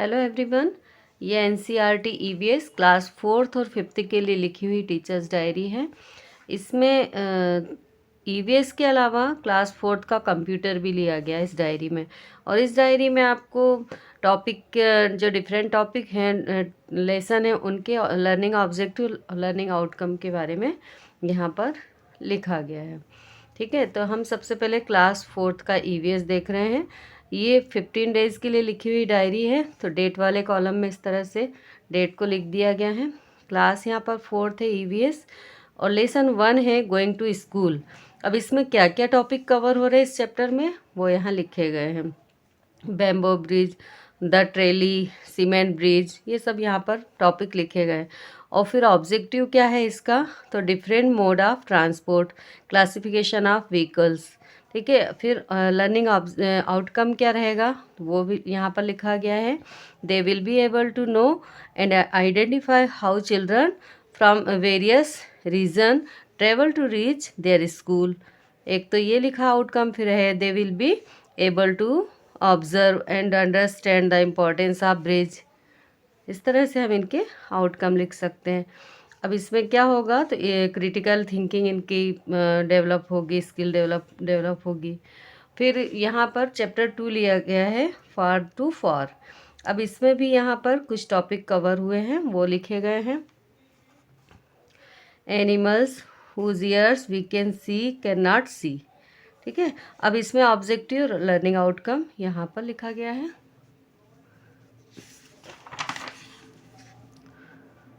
Hello everyone. ये NCERT EVS class 4th और 5th के लिए लिखी हुई टीचर्स डायरी है। इसमें ईवीएस के अलावा क्लास 4th का कंप्यूटर भी लिया गया इस डायरी में। और इस डायरी में आपको टॉपिक जो डिफरेंट टॉपिक हैं लेसन है उनके लर्निंग ऑब्जेक्टिव लर्निंग आउटकम के बारे में यहाँ पर लिखा गया है। ठीक है, तो हम सबसे पहले क्लास 4th का ईवीएस देख रहे हैं। ये 15 डेज़ के लिए लिखी हुई डायरी है। तो डेट वाले कॉलम में इस तरह से डेट को लिख दिया गया है। क्लास यहाँ पर 4th है ईवीएस और लेसन 1 है गोइंग टू स्कूल। अब इसमें क्या क्या टॉपिक कवर हो रहे हैं इस चैप्टर में वो यहाँ लिखे गए हैं। Bamboo bridge, the trolley, cement bridge, ये सब यहाँ पर टॉपिक लिखे गए। और फिर ऑब्जेक्टिव क्या है इसका, तो different mode of transport, classification of vehicles. ठीक है, फिर लर्निंग आउटकम क्या रहेगा वो भी यहाँ पर लिखा गया है। They will be able to know and identify how children from various region travel to reach their school. एक तो ये लिखा आउटकम, फिर है they will be able to observe and understand the importance of bridge. इस तरह से हम इनके आउटकम लिख सकते हैं। अब इसमें क्या होगा, तो ये क्रिटिकल थिंकिंग इनकी डेवलप होगी, स्किल डेवलप होगी। फिर यहाँ पर चैप्टर 2 लिया गया है फार टू फॉर। अब इसमें भी यहाँ पर कुछ टॉपिक कवर हुए हैं वो लिखे गए हैं। Animals whose ears we can see can not see. ठीक है, अब इसमें ऑब्जेक्टिव लर्निंग आउटकम यहाँ पर लिखा गया है।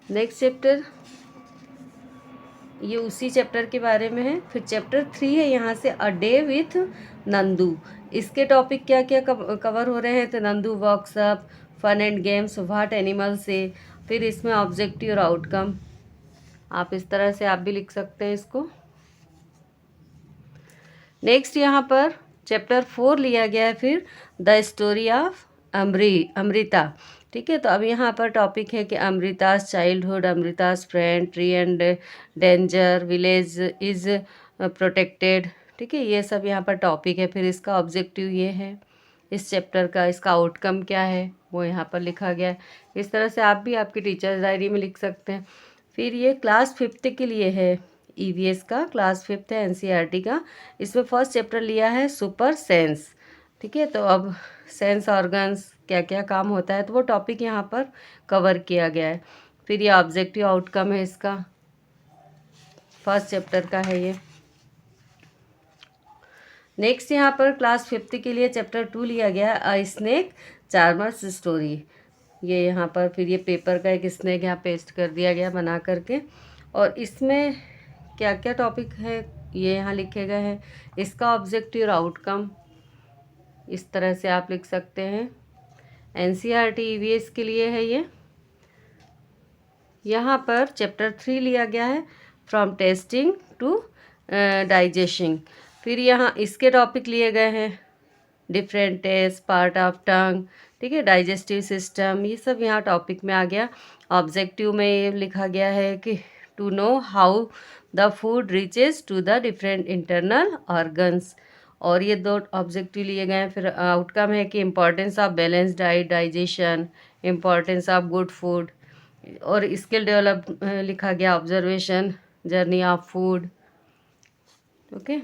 नेक्स्ट चैप्टर ये उसी चैप्टर के बारे में है। फिर चैप्टर 3 है यहाँ से अ डे विथ नंदू। इसके टॉपिक क्या क्या कवर हो रहे हैं, तो Nandu walks up, fun and games, what animal से। फिर इसमें ऑब्जेक्टिव और आउटकम आप इस तरह से आप भी लिख सकते हैं इसको। नेक्स्ट यहाँ पर चैप्टर 4 लिया गया है फिर द स्टोरी ऑफ अमृता। ठीक है, तो अब यहाँ पर टॉपिक है कि Amrita's childhood, Amrita's friend, tree and danger, village is protected. ठीक है, ये सब यहाँ पर टॉपिक है। फिर इसका ऑब्जेक्टिव ये है इस चैप्टर का, इसका आउटकम क्या है वो यहाँ पर लिखा गया है। इस तरह से आप भी आपकी टीचर्स डायरी में लिख सकते हैं। फिर ये क्लास 5th के लिए है ईवीएस का, क्लास 5th है एनसीईआरटी का। इसमें फर्स्ट चैप्टर लिया है सुपर सेंस। ठीक है, तो अब सेंस ऑर्गन्स क्या क्या काम होता है तो वो टॉपिक यहाँ पर कवर किया गया है। फिर ये ऑब्जेक्टिव आउटकम है इसका, फर्स्ट चैप्टर का है ये। नेक्स्ट यहाँ पर क्लास 5th के लिए चैप्टर 2 लिया गया अ स्नेक चार्मर्स स्टोरी। ये यहाँ पर फिर ये पेपर का एक स्नेक यहाँ पेस्ट कर दिया गया बना करके। और इसमें क्या क्या टॉपिक है ये यहाँ लिखे गए हैं। इसका ऑब्जेक्टिव और आउटकम इस तरह से आप लिख सकते हैं। एनसीईआरटी ईवीएस के लिए है ये। यहाँ पर चैप्टर 3 लिया गया है फ्रॉम टेस्टिंग टू डाइजेशन। फिर यहाँ इसके टॉपिक लिए गए हैं different taste, part of tongue, ठीक है, डाइजेस्टिव सिस्टम, ये सब यहाँ टॉपिक में आ गया। ऑब्जेक्टिव में ये लिखा गया है कि to know how the food reaches to the different internal organs. और ये 2 ऑब्जेक्टिव लिए गए हैं। फिर आउटकम है कि importance of balance diet, digestion, importance of good food. और स्किल डेवलप लिखा गया observation, journey of food. Okay,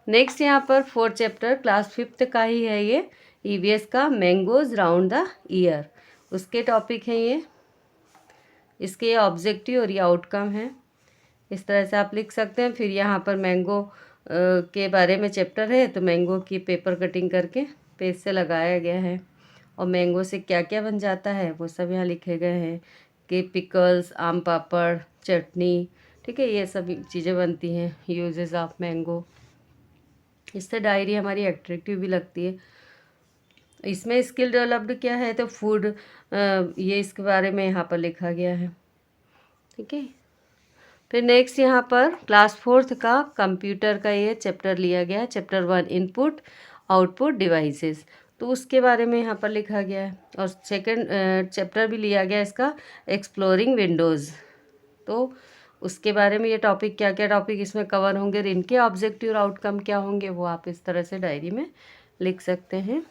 next यहाँ पर 4th चैप्टर क्लास 5th का ही है ये ईवीएस का, मैंगोज राउंड द ईयर। उसके टॉपिक हैं ये, इसके ऑब्जेक्टिव और ये आउटकम है। इस तरह से आप लिख सकते हैं। फिर यहाँ पर मैंगो के बारे में चैप्टर है, तो मैंगो की पेपर कटिंग करके पेज से लगाया गया है। और मैंगो से क्या क्या बन जाता है वो सब यहाँ लिखे गए हैं कि पिकल्स, आम पापड़, चटनी, ठीक है, ये सभी चीज़ें बनती हैं। Uses of mango. इससे डायरी हमारी अट्रैक्टिव भी लगती है। इसमें स्किल डेवलप्ड क्या है, तो फूड, ये इसके बारे में यहाँ पर लिखा गया है। ठीक है, फिर नेक्स्ट यहाँ पर क्लास 4th का कंप्यूटर का ये चैप्टर लिया गया है। चैप्टर 1 इनपुट आउटपुट डिवाइसेस, तो उसके बारे में यहाँ पर लिखा गया है। और सेकंड चैप्टर भी लिया गया इसका एक्सप्लोरिंग विंडोज़, तो उसके बारे में ये टॉपिक क्या क्या टॉपिक इसमें कवर होंगे और इनके ऑब्जेक्टिव और आउटकम क्या होंगे वो आप इस तरह से डायरी में लिख सकते हैं।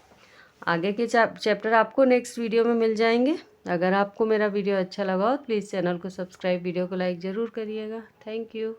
आगे के चैप्टर आपको नेक्स्ट वीडियो में मिल जाएंगे। अगर आपको मेरा वीडियो अच्छा लगा हो प्लीज़ चैनल को सब्सक्राइब, वीडियो को लाइक ज़रूर करिएगा। Thank you.